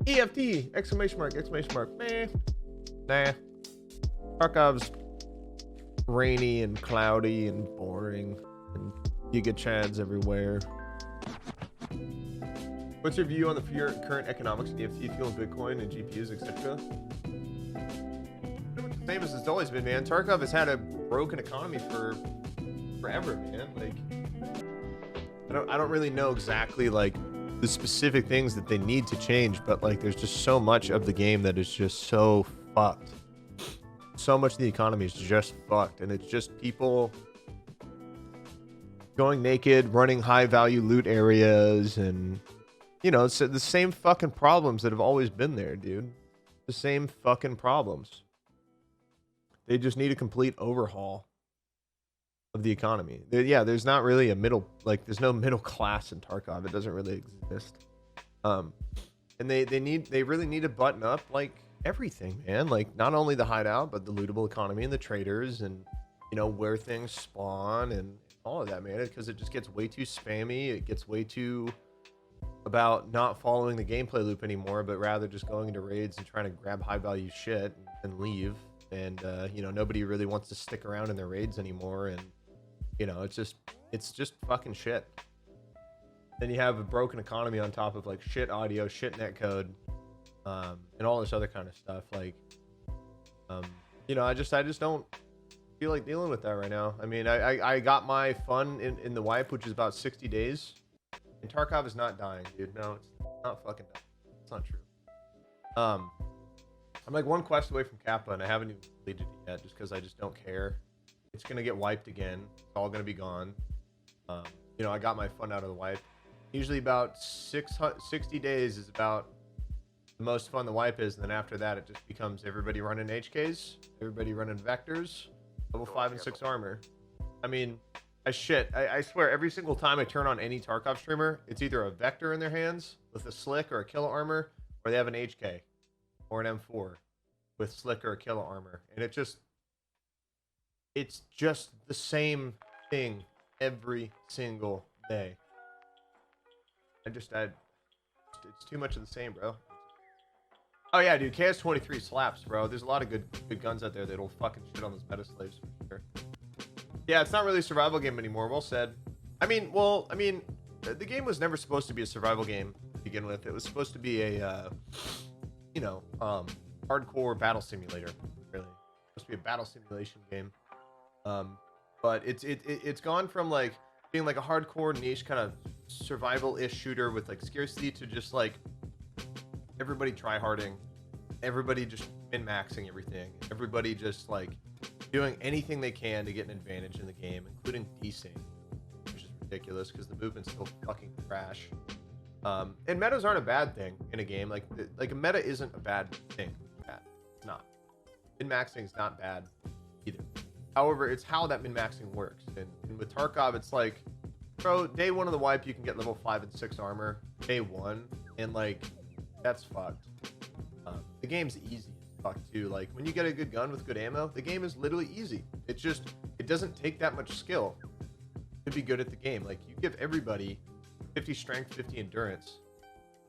EFT! Exclamation mark, exclamation mark. Nah. Tarkov's rainy and cloudy and boring. And giga chads everywhere. What's your view on the current economics of EFT, fuel, Bitcoin, and GPUs, etc.? The same as it's always been, man. Tarkov has had a broken economy for forever, man. Like, I don't really know exactly like the specific things that they need to change, but like there's just so much of the game that is just so fucked. So much of the economy is just fucked, and it's just people going naked, running high value loot areas, and you know, it's the same fucking problems that have always been there, dude. The same fucking problems. They just need a complete overhaul of the economy. Yeah, there's not really a middle, like there's no middle class in Tarkov. It doesn't really exist. And they really need to button up like everything, man. Like not only the hideout, but the lootable economy and the traders, and you know, where things spawn and all of that, man. Because it just gets way too spammy. It gets way too about not following the gameplay loop anymore, but rather just going into raids and trying to grab high value shit and leave. And you know, nobody really wants to stick around in their raids anymore, and you know, it's just fucking shit. Then you have a broken economy on top of like shit audio, shit netcode, and all this other kind of stuff. Like, you know, I just don't feel like dealing with that right now. I mean, I got my fun in the wipe, which is about 60 days. And Tarkov is not dying, dude. No, it's not fucking dying. It's not true. I'm like one quest away from Kappa, and I haven't even completed it yet, just because I just don't care. It's gonna get wiped again. It's all gonna be gone. You know, I got my fun out of the wipe. Usually about 60 days is about the most fun the wipe is, and then after that, it just becomes everybody running HKs, everybody running vectors, level 5 and 6 armor. I mean, I swear, every single time I turn on any Tarkov streamer, it's either a vector in their hands with a slick or a killer armor, or they have an HK or an M4 with slick or a killer armor. And it's just the same thing every single day. It's too much of the same, bro. Oh yeah, dude, KS-23 slaps, bro. There's a lot of good guns out there that'll fucking shit on those meta slaves for sure. Yeah, it's not really a survival game anymore. Well said. I mean, the game was never supposed to be a survival game to begin with. It was supposed to be a, you know, hardcore battle simulator. Really, it's supposed to be a battle simulation game. But it's gone from like being like a hardcore niche kind of survival-ish shooter with like scarcity to just like everybody tryharding, everybody just min-maxing everything, everybody just like doing anything they can to get an advantage in the game, including desync, which is ridiculous because the movement's still fucking trash. And metas aren't a bad thing in a game. Like a meta isn't a bad thing. It's not. Min-maxing is not bad either. However, it's how that min-maxing works. And with Tarkov, it's like, bro, day 1 of the wipe, you can get level 5 and 6 armor. Day 1, and like, that's fucked. The game's easy. Fuck too. Like when you get a good gun with good ammo, the game is literally easy. It doesn't take that much skill to be good at the game. Like you give everybody 50 strength, 50 endurance.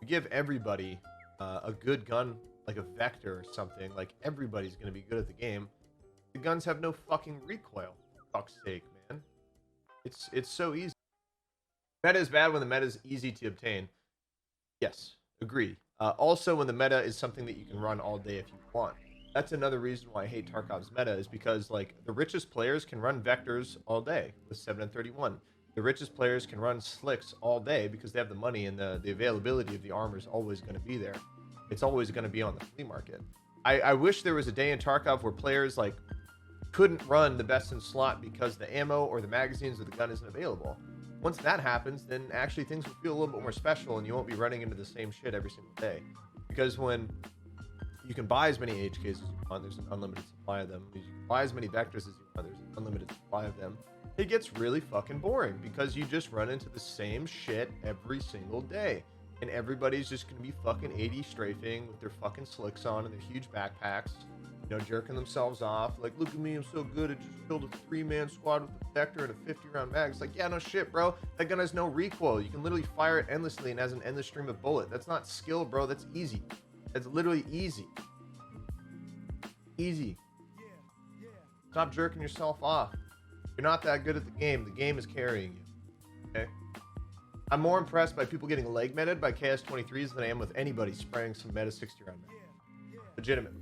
You give everybody a good gun, like a vector or something, like everybody's gonna be good at the game. The guns have no fucking recoil. For fuck's sake, man. It's so easy. Meta is bad when the meta is easy to obtain. Yes, agree. Also, when the meta is something that you can run all day if you want. That's another reason why I hate Tarkov's meta, is because like the richest players can run vectors all day with 7 and 31. The richest players can run slicks all day because they have the money, and the availability of the armor is always going to be there. It's always going to be on the flea market. I wish there was a day in Tarkov where players like couldn't run the best in slot because the ammo or the magazines or the gun isn't available. Once that happens, then actually things will feel a little bit more special, and you won't be running into the same shit every single day. Because when you can buy as many HKs as you want, there's an unlimited supply of them. You can buy as many vectors as you want, there's an unlimited supply of them. It gets really fucking boring because you just run into the same shit every single day. And everybody's just gonna be fucking 80 strafing with their fucking slicks on and their huge backpacks, you know, jerking themselves off. Like, look at me, I'm so good. I just killed a 3-man squad with a vector and a 50-round mag. It's like, yeah, no shit, bro. That gun has no recoil. You can literally fire it endlessly and has an endless stream of bullet. That's not skill, bro. That's easy. It's literally easy. Easy. Stop jerking yourself off. You're not that good at the game. The game is carrying you. Okay? I'm more impressed by people getting leg meted by KS-23s than I am with anybody spraying some meta 60 round meta. Legitimately.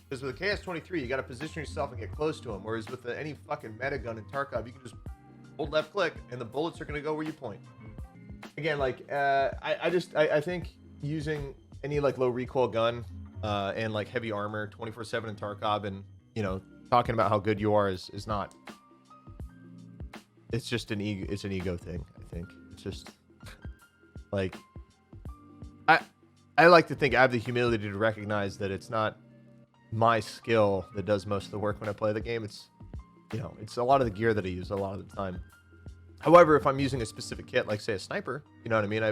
Because with a KS-23, you got to position yourself and get close to him. Whereas with any fucking meta gun in Tarkov, you can just hold left click and the bullets are going to go where you point. Again, like, I think using any like low recoil gun and like heavy armor 24/7 in Tarkov and, you know, talking about how good you are is not. It's just an ego. It's an ego thing. I think it's just like I like to think I have the humility to recognize that it's not my skill that does most of the work when I play the game. It's, you know, it's a lot of the gear that I use a lot of the time. However, if I'm using a specific kit, like say a sniper, you know what I mean?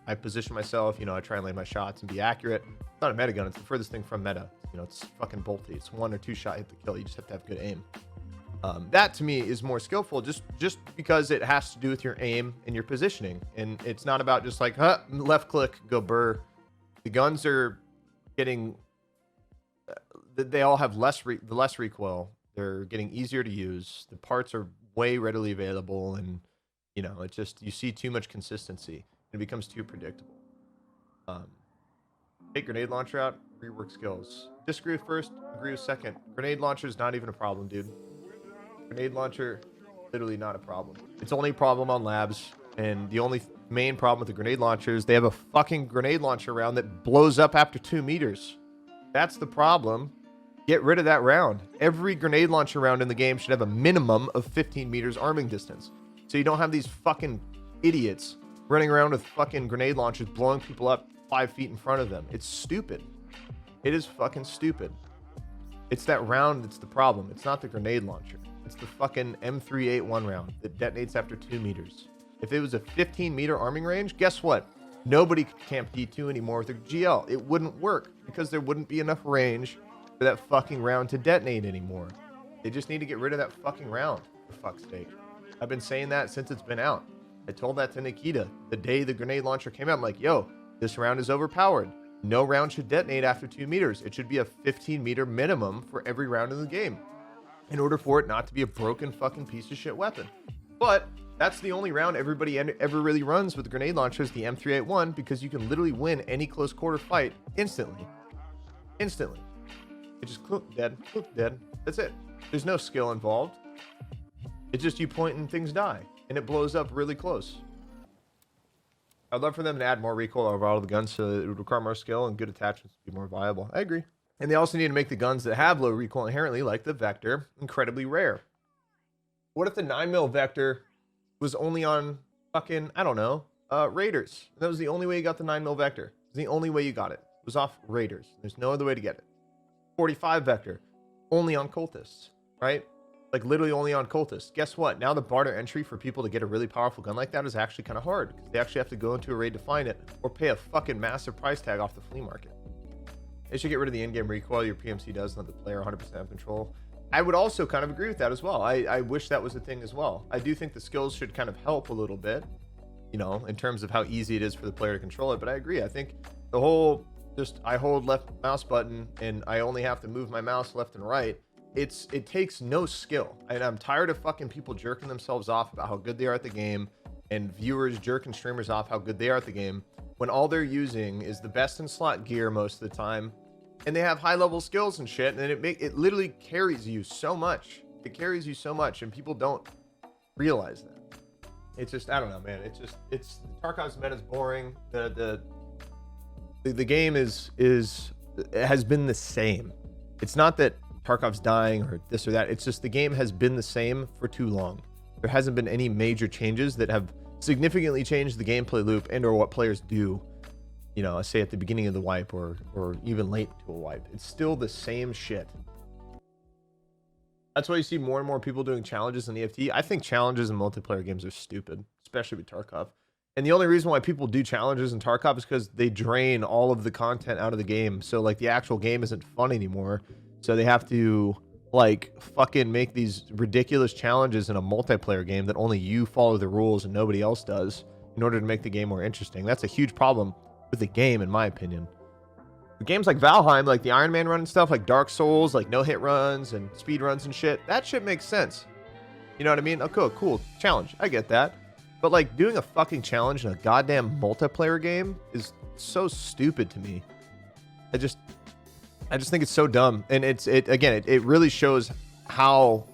I position myself, you know, I try and land my shots and be accurate. It's not a meta gun. It's the furthest thing from meta. You know, it's fucking bolty. It's 1 or 2 shot hit the kill. You just have to have good aim. That to me is more skillful just because it has to do with your aim and your positioning. And it's not about just like, left click, go burr. The guns are getting, they all have less recoil. They're getting easier to use. The parts are way readily available. And, you know, it just, you see too much consistency. It becomes too predictable. Take grenade launcher out, rework skills. Disagree with first, agree with second. Grenade launcher is not even a problem, dude. Grenade launcher, literally not a problem. It's only a problem on labs, and the only main problem with the grenade launcher is they have a fucking grenade launcher round that blows up after 2 meters. That's the problem. Get rid of that round. Every grenade launcher round in the game should have a minimum of 15 meters arming distance. So you don't have these fucking idiots running around with fucking grenade launchers blowing people up 5 feet in front of them. It's stupid. It is fucking stupid. It's that round that's the problem. It's not the grenade launcher. It's the fucking M381 round that detonates after 2 meters. If it was a 15-meter arming range, guess what? Nobody could camp D2 anymore with their GL. It wouldn't work because there wouldn't be enough range for that fucking round to detonate anymore. They just need to get rid of that fucking round, for fuck's sake. I've been saying that since it's been out. I told that to Nikita the day the grenade launcher came out. I'm like, yo, this round is overpowered. No round should detonate after 2 meters. It should be a 15-meter minimum for every round in the game in order for it not to be a broken fucking piece of shit weapon. But that's the only round everybody ever really runs with the grenade launcher is the M381 because you can literally win any close quarter fight instantly. Instantly. It just clook dead. That's it. There's no skill involved. It's just you point and things die. And it blows up really close. I'd love for them to add more recoil over all of the guns so that it would require more skill and good attachments to be more viable. I agree. And they also need to make the guns that have low recoil inherently, like the Vector, incredibly rare. What if the 9mm Vector was only on fucking, I don't know, Raiders? That was the only way you got the 9mm Vector. It was the only way you got it. It was off Raiders. There's no other way to get it. 45 Vector, only on cultists, right? Like literally only on cultists. Guess what? Now the barter entry for people to get a really powerful gun like that is actually kind of hard because they actually have to go into a raid to find it or pay a fucking massive price tag off the flea market. They should get rid of the in-game recoil your PMC does and let the player 100% have control. I would also kind of agree with that as well. I wish that was a thing as well. I do think the skills should kind of help a little bit, you know, in terms of how easy it is for the player to control it. But I agree. I think the whole just I hold left mouse button and I only have to move my mouse left and right. It takes no skill. And I'm tired of fucking people jerking themselves off about how good they are at the game and viewers jerking streamers off how good they are at the game when all they're using is the best in slot gear most of the time. And they have high level skills and shit. And it literally carries you so much. It carries you so much and people don't realize that. It's just, I don't know, man. It's Tarkov's meta is boring. The game has been the same. It's not that Tarkov's dying or this or that. It's just the game has been the same for too long. There hasn't been any major changes that have significantly changed the gameplay loop and or what players do, you know, say at the beginning of the wipe or even late to a wipe. It's still the same shit. That's why you see more and more people doing challenges in EFT. I think challenges in multiplayer games are stupid, especially with Tarkov. And the only reason why people do challenges in Tarkov is because they drain all of the content out of the game. So like the actual game isn't fun anymore. So they have to like fucking make these ridiculous challenges in a multiplayer game that only you follow the rules and nobody else does in order to make the game more interesting. That's a huge problem with the game, in my opinion. Games like Valheim, like the Iron Man run and stuff, like Dark Souls, like no-hit runs and speed runs and shit, that shit makes sense. You know what I mean? Oh, cool. Challenge. I get that. But, like, doing a fucking challenge in a goddamn multiplayer game is so stupid to me. I just think it's so dumb. And it really shows how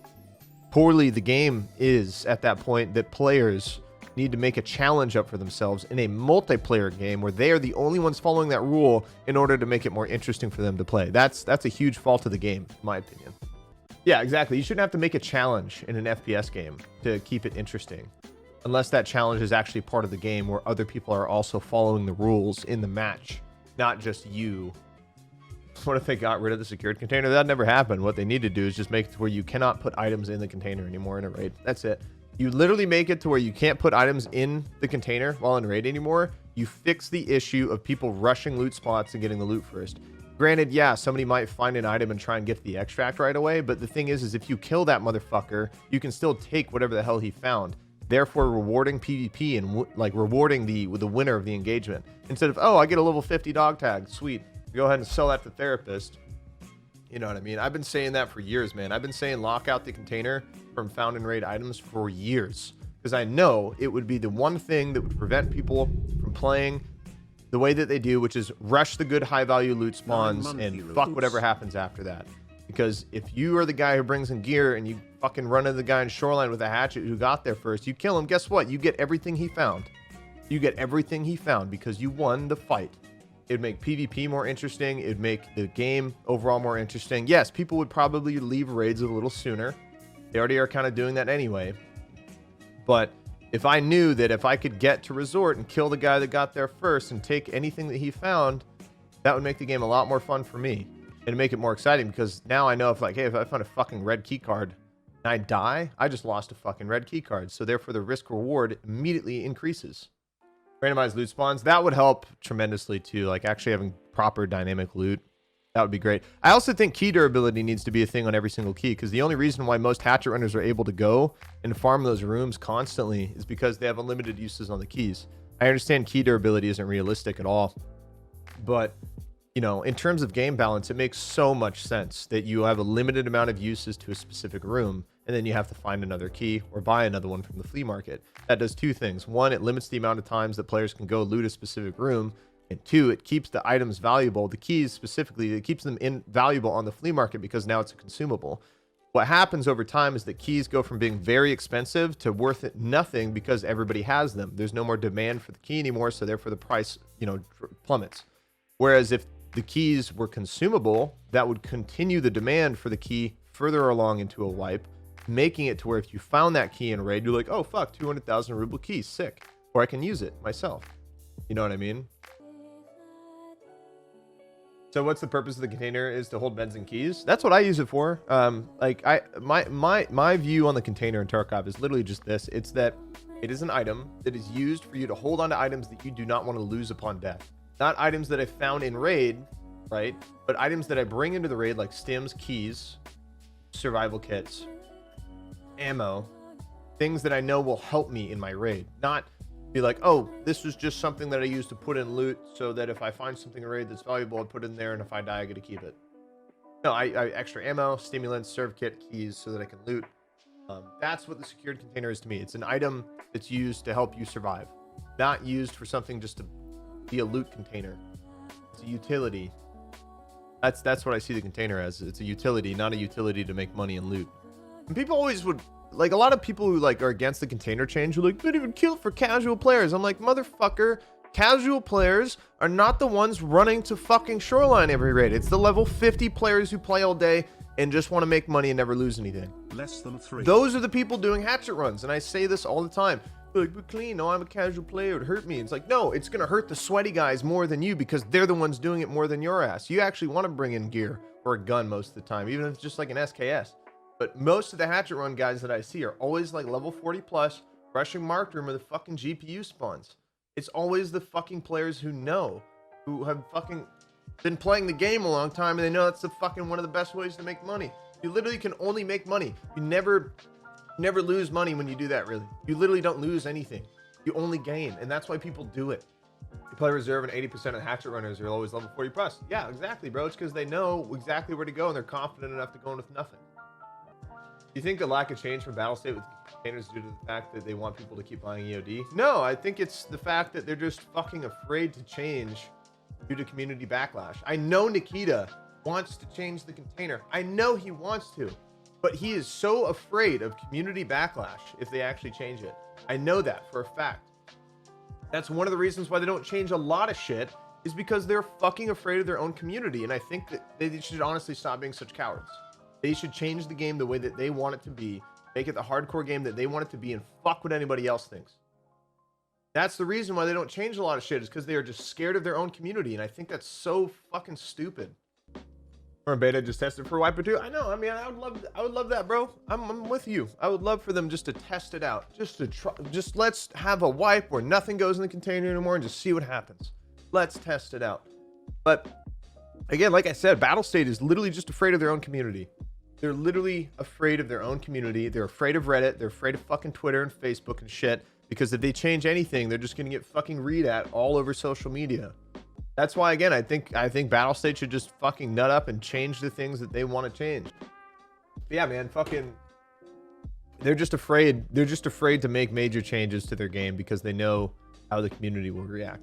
poorly the game is at that point, that players need to make a challenge up for themselves in a multiplayer game where they are the only ones following that rule in order to make it more interesting for them to play. That's a huge fault of the game, in my opinion. Yeah, exactly. You shouldn't have to make a challenge in an FPS game to keep it interesting, unless that challenge is actually part of the game where other people are also following the rules in the match, not just you. What if they got rid of the secured container? That never happened. What they need to do is just make it to where you cannot put items in the container anymore in a raid. That's it. You literally make it to where you can't put items in the container while in raid anymore. You fix the issue of people rushing loot spots and getting the loot first. Granted, yeah, somebody might find an item and try and get the extract right away, but the thing is if you kill that motherfucker, you can still take whatever the hell he found, therefore rewarding PvP and like rewarding the winner of the engagement. Instead of, oh, I get a level 50 dog tag, sweet, go ahead and sell that to therapist. You know what I mean? I've been saying that for years, man. I've been saying lock out the container from found in raid items for years, because I know it would be the one thing that would prevent people from playing the way that they do, which is rush the good high value loot spawns and fuck whatever happens after that. Because if you are the guy who brings in gear and you fucking run into the guy in Shoreline with a hatchet who got there first, you kill him, guess what? You get everything he found. You get everything he found because you won the fight. It'd make PvP more interesting. It'd make the game overall more interesting. Yes, people would probably leave raids a little sooner. They already are kind of doing that anyway. But if I knew that if I could get to resort and kill the guy that got there first and take anything that he found, that would make the game a lot more fun for me and make it more exciting, because now I know if like, hey, if I found a fucking red key card and I die, I just lost a fucking red key card. So therefore the risk reward immediately increases. Randomized loot spawns, that would help tremendously too, like actually having proper dynamic loot. That would be great. I also think key durability needs to be a thing on every single key, because the only reason why most hatchet runners are able to go and farm those rooms constantly is because they have unlimited uses on the keys. I understand key durability isn't realistic at all, but you know, in terms of game balance, it makes so much sense that you have a limited amount of uses to a specific room, and then you have to find another key or buy another one from the flea market. That does two things. One, it limits the amount of times that players can go loot a specific room. And two, it keeps the items valuable, the keys specifically, it keeps them valuable on the flea market because now it's a consumable. What happens over time is that keys go from being very expensive to worth nothing because everybody has them. There's no more demand for the key anymore, so therefore the price, you know, plummets. Whereas if the keys were consumable, that would continue the demand for the key further along into a wipe, making it to where if you found that key in raid, you're like, oh fuck, 200,000 ruble key, sick. Or I can use it myself. You know what I mean? So what's the purpose of the container? Is to hold beds and keys. That's what I use it for. My view on the container in Tarkov is literally just this. It's that it is an item that is used for you to hold on to items that you do not want to lose upon death. Not items that I found in raid, right? But items that I bring into the raid, like stims, keys, survival kits, ammo, things that I know will help me in my raid. Not be like, oh, this was just something that I used to put in loot so that if I find something in raid that's valuable, I'd put it in there, and if I die, I get to keep it. No, I extra ammo, stimulants, serve kit, keys so that I can loot. That's what the secured container is to me. It's an item that's used to help you survive, not used for something just to be a loot container. It's a utility. That's what I see the container as. It's a utility, not a utility to make money and loot. And people always would, like, a lot of people who like are against the container change are like, but even kill for casual players. I'm like, motherfucker, casual players are not the ones running to fucking Shoreline every raid. It's the level 50 players who play all day and just want to make money and never lose anything. Less than 3. Those are the people doing hatchet runs, and I say this all the time. Like, but Klean, no, I'm a casual player, it would hurt me. It's like, no, it's gonna hurt the sweaty guys more than you because they're the ones doing it more than your ass. You actually want to bring in gear or a gun most of the time, even if it's just like an SKS. But most of the hatchet run guys that I see are always like level 40 plus, rushing marked room or the fucking GPU spawns. It's always the fucking players who know, who have fucking been playing the game a long time, and they know that's the fucking one of the best ways to make money. You literally can only make money. You never lose money when you do that, really. You literally don't lose anything. You only gain, and that's why people do it. You play reserve and 80% of the hatchet runners are always level 40 plus. Yeah, exactly, bro. It's because they know exactly where to go and they're confident enough to go in with nothing. Do you think the lack of change from battle state with containers due to the fact that they want people to keep buying EOD? No, I think it's the fact that they're just fucking afraid to change due to community backlash. I know Nikita wants to change the container. I know he wants to, but he is so afraid of community backlash if they actually change it. I know that for a fact. That's one of the reasons why they don't change a lot of shit, is because they're fucking afraid of their own community. And I think that they should honestly stop being such cowards. They should change the game the way that they want it to be, make it the hardcore game that they want it to be, and fuck what anybody else thinks. That's the reason why they don't change a lot of shit, is because they are just scared of their own community. And I think that's so fucking stupid. Or beta just tested for wipe or two. I know. I mean, I would love that, bro. I'm with you. I would love for them just to test it out, just to try. Just let's have a wipe where nothing goes in the container anymore and just see what happens. Let's test it out. But again, like I said, Battle State is literally just afraid of their own community. They're literally afraid of their own community. They're afraid of Reddit. They're afraid of fucking Twitter and Facebook and shit. Because if they change anything, they're just gonna get fucking read at all over social media. That's why, again, I think Battle State should just fucking nut up and change the things that they want to change. But yeah, man, fucking, they're just afraid. They're just afraid to make major changes to their game because they know how the community will react.